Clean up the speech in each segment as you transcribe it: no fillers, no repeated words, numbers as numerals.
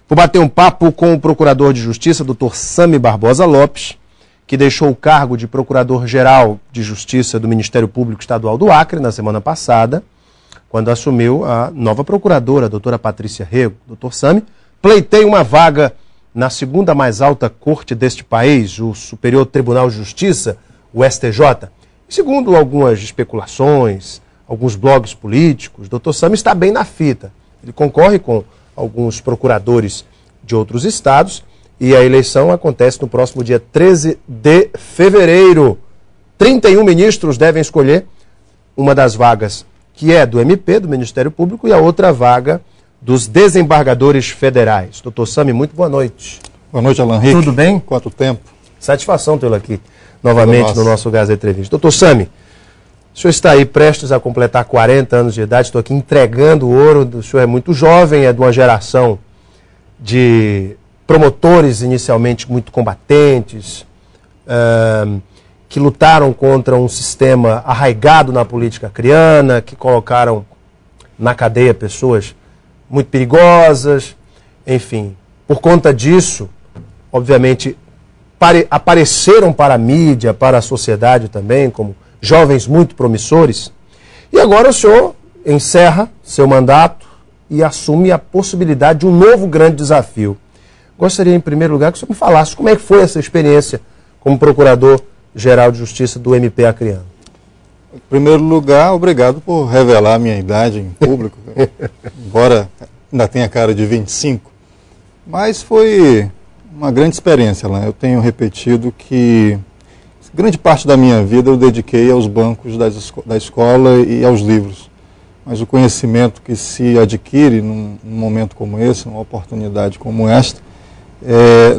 Vou bater um papo com o Procurador de Justiça, Dr. Sami Barbosa Lopes, que deixou o cargo de Procurador-Geral de Justiça do Ministério Público Estadual do Acre na semana passada, quando assumiu a nova procuradora, a doutora Patrícia Rego. Dr. Sami pleiteia uma vaga na segunda mais alta corte deste país, o Superior Tribunal de Justiça, o STJ. Segundo algumas especulações, alguns blogs políticos, Dr. Sami está bem na fita. Ele concorre com alguns procuradores de outros estados e a eleição acontece no próximo dia 13 de fevereiro. 31 ministros devem escolher uma das vagas que é do MP, do Ministério Público, e a outra vaga dos desembargadores federais. Dr. Sami, muito boa noite. Boa noite, Alan Rick. Tudo bem? Quanto tempo? Satisfação tê-lo aqui novamente no nosso Gás Entrevista. Dr. Sami, o senhor está aí prestes a completar 40 anos de idade, estou aqui entregando o ouro, o senhor é muito jovem, é de uma geração de promotores inicialmente muito combatentes, que lutaram contra um sistema arraigado na política acreana, que colocaram na cadeia pessoas muito perigosas, enfim. Por conta disso, obviamente, apareceram para a mídia, para a sociedade também, como jovens muito promissores, e agora o senhor encerra seu mandato e assume a possibilidade de um novo grande desafio. Gostaria, em primeiro lugar, que o senhor me falasse como é que foi essa experiência como Procurador-Geral de Justiça do MP acreano. Em primeiro lugar, obrigado por revelar a minha idade em público, embora ainda tenha cara de 25, mas foi uma grande experiência, Alan. Eu tenho repetido que grande parte da minha vida eu dediquei aos bancos da escola e aos livros. Mas o conhecimento que se adquire num momento como esse, numa oportunidade como esta,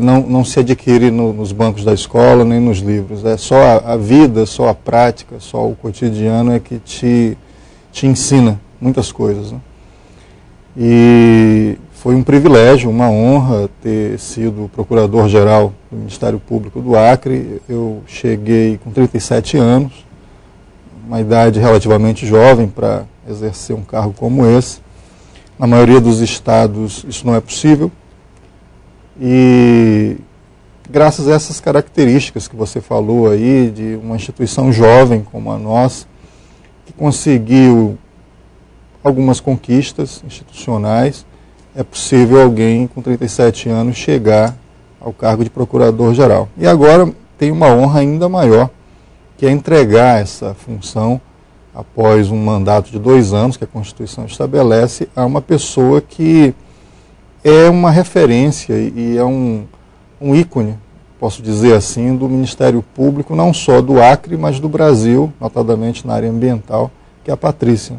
não se adquire nos bancos da escola nem nos livros. É só a vida, só a prática, só o cotidiano é que te ensina muitas coisas, né? E foi um privilégio, uma honra ter sido Procurador-Geral do Ministério Público do Acre. Eu cheguei com 37 anos, uma idade relativamente jovem para exercer um cargo como esse. Na maioria dos estados isso não é possível. E graças a essas características que você falou aí, de uma instituição jovem como a nossa, que conseguiu algumas conquistas institucionais, é possível alguém com 37 anos chegar ao cargo de Procurador-Geral. E agora tem uma honra ainda maior, que é entregar essa função, após um mandato de 2 anos, que a Constituição estabelece, a uma pessoa que é uma referência e é um ícone, posso dizer assim, do Ministério Público, não só do Acre, mas do Brasil, notadamente na área ambiental, que é a Patrícia.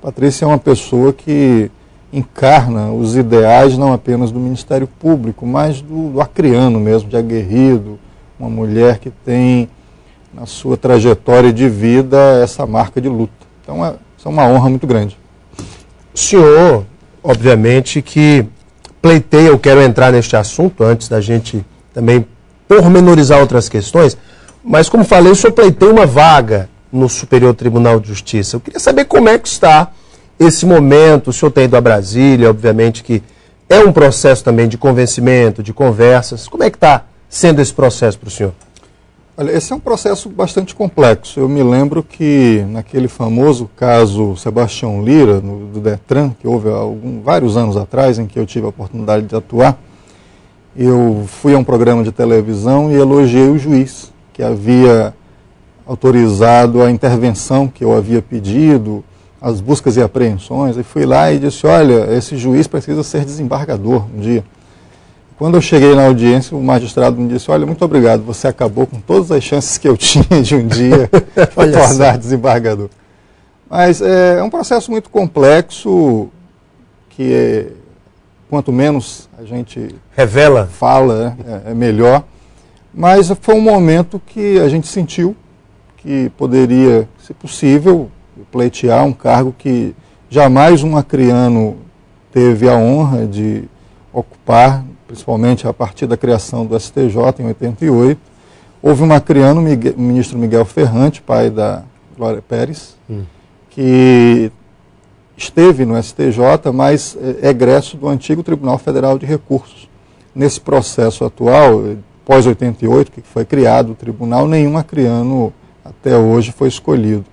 A Patrícia é uma pessoa que encarna os ideais não apenas do Ministério Público, mas do acreano mesmo, de aguerrido, uma mulher que tem na sua trajetória de vida essa marca de luta. Então é uma honra muito grande. O senhor, obviamente, que pleiteia, eu quero entrar neste assunto antes da gente também pormenorizar outras questões, mas como falei, o senhor pleiteia uma vaga no Superior Tribunal de Justiça. Eu queria saber como é que está esse momento. O senhor tem ido a Brasília, obviamente que é um processo também de convencimento, de conversas. Como é que está sendo esse processo para o senhor? Olha, esse é um processo bastante complexo. Eu me lembro que naquele famoso caso Sebastião Lira, do Detran, que houve vários anos atrás, em que eu tive a oportunidade de atuar, eu fui a um programa de televisão e elogiei o juiz, que havia autorizado a intervenção que eu havia pedido, as buscas e apreensões, e fui lá e disse, olha, esse juiz precisa ser desembargador um dia. Quando eu cheguei na audiência, o magistrado me disse, olha, muito obrigado, você acabou com todas as chances que eu tinha de um dia me tornar desembargador. Mas é um processo muito complexo, que quanto menos a gente fala, é melhor. Mas foi um momento que a gente sentiu que poderia, se possível, pleitear um cargo que jamais um acreano teve a honra de ocupar, principalmente a partir da criação do STJ em 88. Houve um acreano, o ministro Miguel Ferrante, pai da Glória Pérez, que esteve no STJ, mas é egresso do antigo Tribunal Federal de Recursos. Nesse processo atual, pós-88, que foi criado o tribunal, nenhum acriano até hoje foi escolhido.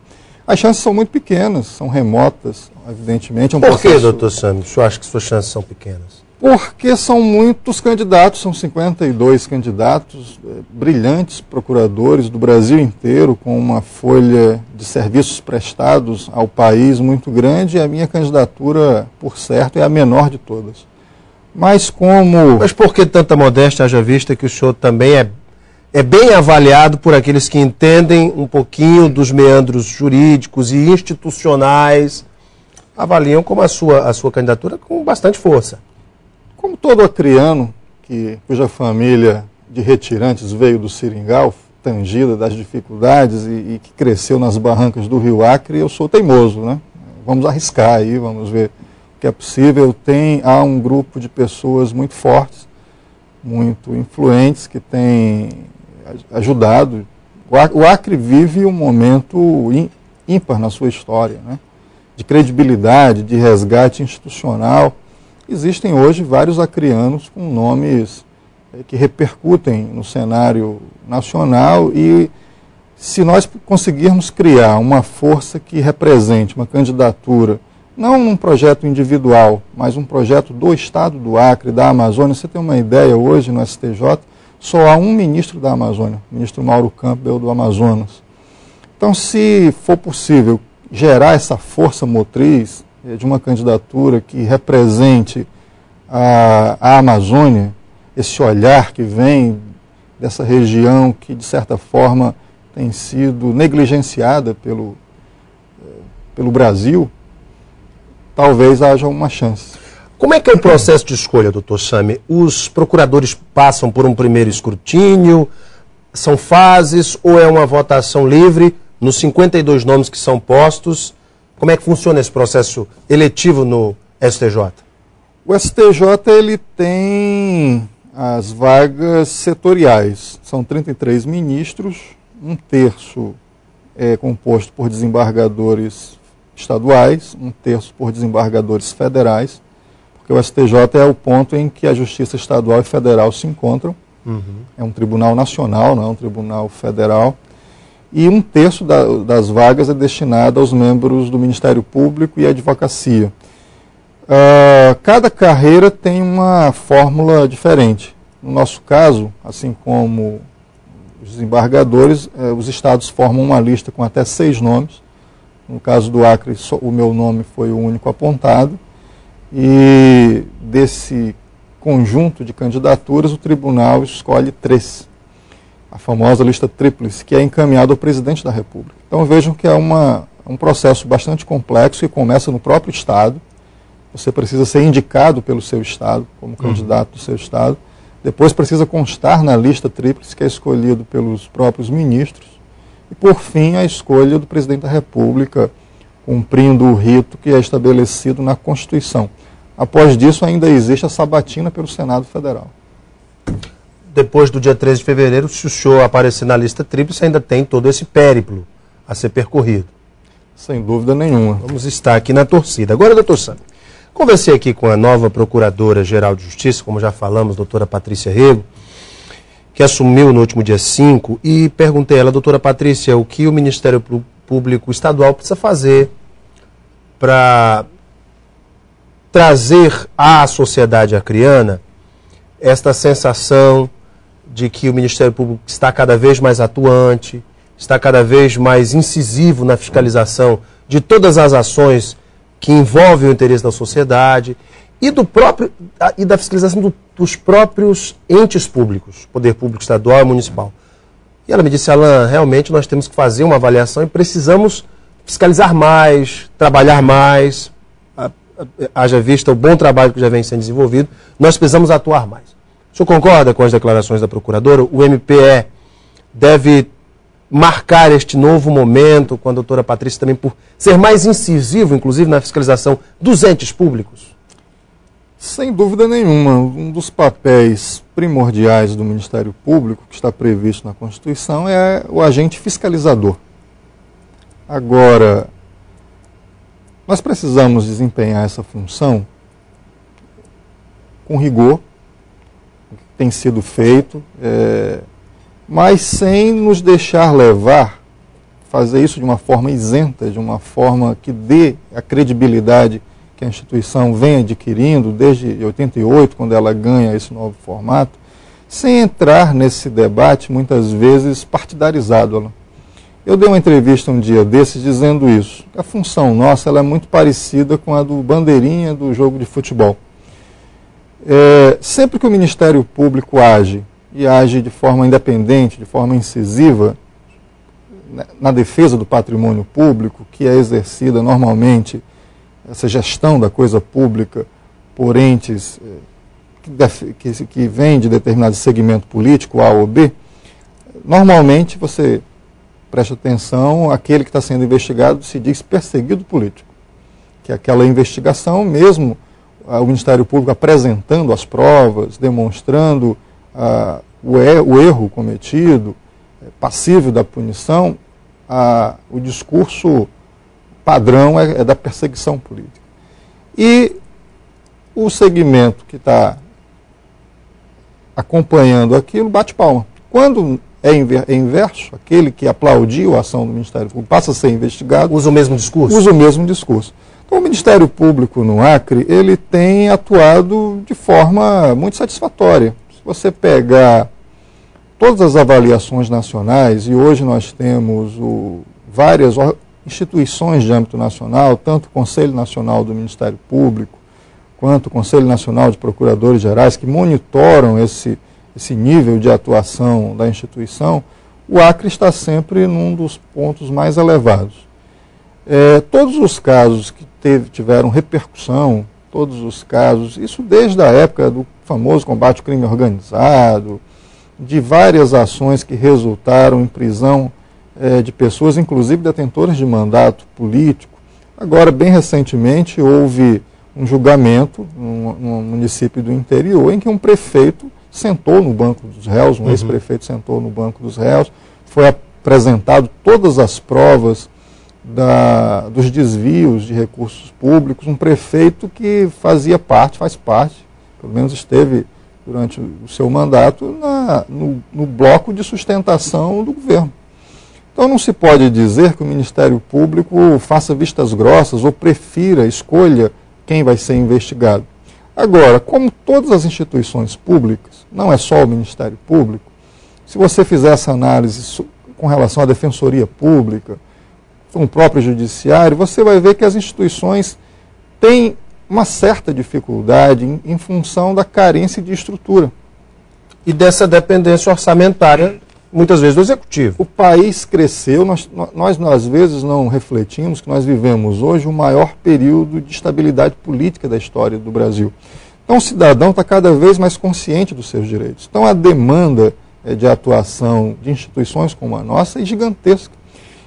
As chances são muito pequenas, são remotas, evidentemente. Por que, doutor Sami, o senhor acha que suas chances são pequenas? Porque são muitos candidatos, são 52 candidatos, brilhantes procuradores do Brasil inteiro, com uma folha de serviços prestados ao país muito grande, e a minha candidatura, por certo, é a menor de todas. Mas por que tanta modéstia, haja vista que o senhor também é bem avaliado por aqueles que entendem um pouquinho dos meandros jurídicos e institucionais, avaliam como a sua candidatura com bastante força? Como todo acriano cuja família de retirantes veio do Seringal, tangida das dificuldades e que cresceu nas barrancas do Rio Acre, eu sou teimoso, né? Vamos arriscar aí, vamos ver o que é possível. Há um grupo de pessoas muito fortes, muito influentes, que têm ajudado. O Acre vive um momento ímpar na sua história, né? De credibilidade, de resgate institucional. Existem hoje vários acrianos com nomes que repercutem no cenário nacional, e se nós conseguirmos criar uma força que represente uma candidatura, não um projeto individual, mas um projeto do Estado do Acre, da Amazônia. Você tem uma ideia, hoje no STJ só há um ministro da Amazônia, o ministro Mauro Campbell do Amazonas. Então, se for possível gerar essa força motriz de uma candidatura que represente a Amazônia, esse olhar que vem dessa região que, de certa forma, tem sido negligenciada pelo Brasil, talvez haja uma chance. Como é que é o processo de escolha, doutor Sami? Os procuradores passam por um primeiro escrutínio, são fases, ou é uma votação livre nos 52 nomes que são postos? Como é que funciona esse processo eletivo no STJ? O STJ ele tem as vagas setoriais. São 33 ministros, um terço é composto por desembargadores estaduais, um terço por desembargadores federais, porque o STJ é o ponto em que a Justiça Estadual e Federal se encontram. É um tribunal nacional, não é um tribunal federal. E um terço das vagas é destinado aos membros do Ministério Público e Advocacia. Cada carreira tem uma fórmula diferente. No nosso caso, assim como os desembargadores, os estados formam uma lista com até 6 nomes. No caso do Acre, o meu nome foi o único apontado. E desse conjunto de candidaturas, o tribunal escolhe 3. A famosa lista tríplice, que é encaminhada ao presidente da República. Então vejam que é um processo bastante complexo, que começa no próprio Estado. Você precisa ser indicado pelo seu Estado, como candidato do seu Estado. Depois precisa constar na lista tríplice, que é escolhido pelos próprios ministros. E, por fim, a escolha do presidente da República, cumprindo o rito que é estabelecido na Constituição. Após disso, ainda existe a sabatina pelo Senado Federal. Depois do dia 13 de fevereiro, se o senhor aparecer na lista tríplice, ainda tem todo esse périplo a ser percorrido. Sem dúvida nenhuma. Vamos estar aqui na torcida. Agora, doutor Sami, conversei aqui com a nova Procuradora-Geral de Justiça, como já falamos, doutora Patrícia Rego, que assumiu no último dia 5, e perguntei a ela, doutora Patrícia, o que o Ministério Público Estadual precisa fazer para trazer à sociedade acriana esta sensação de que o Ministério Público está cada vez mais atuante, está cada vez mais incisivo na fiscalização de todas as ações que envolvem o interesse da sociedade e da fiscalização dos próprios entes públicos, poder público estadual e municipal. E ela me disse, Alain, realmente nós temos que fazer uma avaliação e precisamos fiscalizar mais, trabalhar mais, haja vista o bom trabalho que já vem sendo desenvolvido, nós precisamos atuar mais. O senhor concorda com as declarações da Procuradora? O MPE deve marcar este novo momento com a doutora Patrícia também por ser mais incisivo, inclusive, na fiscalização dos entes públicos? Sem dúvida nenhuma. Um dos papéis primordiais do Ministério Público, que está previsto na Constituição, é o agente fiscalizador. Agora, Nós precisamos desempenhar essa função com rigor, o que tem sido feito, mas sem nos deixar levar, fazer isso de uma forma isenta, de uma forma que dê a credibilidade que a instituição vem adquirindo desde 88, quando ela ganha esse novo formato, sem entrar nesse debate, muitas vezes, partidarizado. Eu dei uma entrevista um dia desses dizendo isso. A função nossa ela é muito parecida com a do bandeirinha do jogo de futebol. Sempre que o Ministério Público age, e age de forma independente, de forma incisiva, na defesa do patrimônio público, que é exercida normalmente, essa gestão da coisa pública, por entes que vêm de determinado segmento político, A ou B, normalmente você presta atenção, aquele que está sendo investigado se diz perseguido político, que é aquela investigação mesmo, o Ministério Público apresentando as provas, demonstrando o erro cometido, passível da punição, o discurso padrão é da perseguição política. E o segmento que está acompanhando aquilo bate palma. Quando é inverso, aquele que aplaudiu a ação do Ministério Público passa a ser investigado. Usa o mesmo discurso? Usa o mesmo discurso. Então, o Ministério Público no Acre, ele tem atuado de forma muito satisfatória. Se você pegar todas as avaliações nacionais, e hoje nós temos várias instituições de âmbito nacional, tanto o Conselho Nacional do Ministério Público, quanto o Conselho Nacional de Procuradores Gerais, que monitoram esse nível de atuação da instituição, o Acre está sempre num dos pontos mais elevados. Todos os casos que tiveram repercussão, todos os casos, isso desde a época do famoso combate ao crime organizado, de várias ações que resultaram em prisão de pessoas, inclusive detentoras de mandato político. Agora, bem recentemente, houve um julgamento num município do interior em que um prefeito sentou no banco dos réus, um ex-prefeito sentou no banco dos réus, foi apresentado todas as provas dos desvios de recursos públicos, um prefeito que faz parte, pelo menos esteve durante o seu mandato, no bloco de sustentação do governo. Então não se pode dizer que o Ministério Público faça vistas grossas ou escolha quem vai ser investigado. Agora, como todas as instituições públicas, não é só o Ministério Público, se você fizer essa análise com relação à Defensoria Pública, com o próprio Judiciário, você vai ver que as instituições têm uma certa dificuldade em função da carência de estrutura. E dessa dependência orçamentária, muitas vezes, do Executivo. O país cresceu, nós às vezes não refletimos que nós vivemos hoje o maior período de estabilidade política da história do Brasil. Então o cidadão está cada vez mais consciente dos seus direitos. Então a demanda de atuação de instituições como a nossa é gigantesca.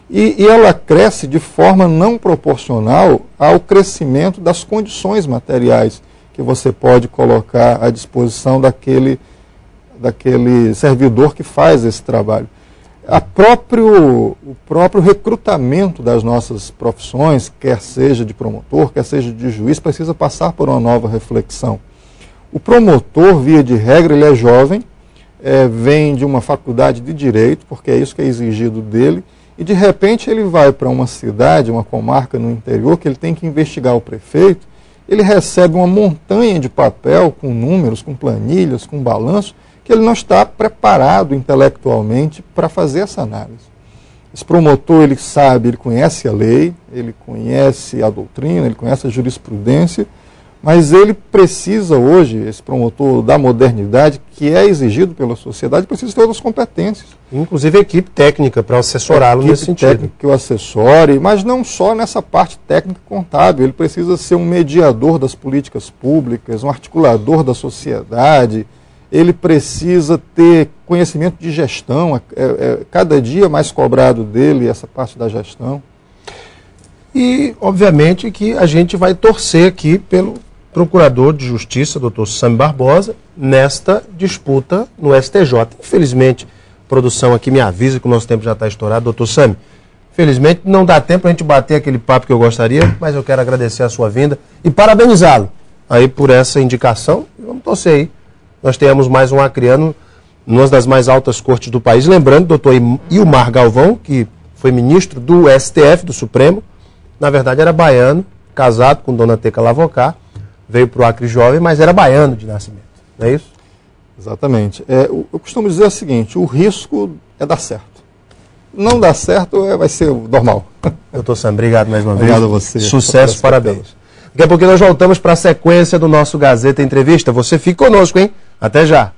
E ela cresce de forma não proporcional ao crescimento das condições materiais que você pode colocar à disposição daquele servidor que faz esse trabalho. O próprio recrutamento das nossas profissões, quer seja de promotor, quer seja de juiz, precisa passar por uma nova reflexão. O promotor, via de regra, ele é jovem, vem de uma faculdade de direito, porque é isso que é exigido dele, e de repente ele vai para uma cidade, uma comarca no interior, que ele tem que investigar o prefeito, ele recebe uma montanha de papel com números, com planilhas, com balanço, que ele não está preparado intelectualmente para fazer essa análise. Esse promotor, ele sabe, ele conhece a lei, ele conhece a doutrina, ele conhece a jurisprudência, mas ele precisa hoje, esse promotor da modernidade, que é exigido pela sociedade, precisa ter outras competências. Inclusive a equipe técnica para assessorá-lo nesse sentido. Técnica que o assessore, mas não só nessa parte técnica contábil, ele precisa ser um mediador das políticas públicas, um articulador da sociedade, ele precisa ter conhecimento de gestão, cada dia mais cobrado dele essa parte da gestão. E, obviamente, que a gente vai torcer aqui pelo Procurador de Justiça, doutor Sami Barbosa, nesta disputa no STJ. Infelizmente, a produção aqui me avisa que o nosso tempo já está estourado. Doutor Sami, Felizmente não dá tempo para a gente bater aquele papo que eu gostaria, mas eu quero agradecer a sua vinda e parabenizá-lo aí por essa indicação. Vamos torcer aí. Nós tenhamos mais um acriano numa das mais altas cortes do país. Lembrando, doutor Ilmar Galvão, que foi ministro do STF, do Supremo, na verdade era baiano, casado com dona Teca Lavocá, veio para o Acre jovem, mas era baiano de nascimento, não é isso? Exatamente. Eu costumo dizer o seguinte, o risco é dar certo. Não dar certo vai ser o normal. Doutor Sam, obrigado mais uma vez. Obrigado a você. Sucesso, parabéns. Daqui a pouco nós voltamos para a sequência do nosso Gazeta Entrevista. Você fica conosco, hein? Até já.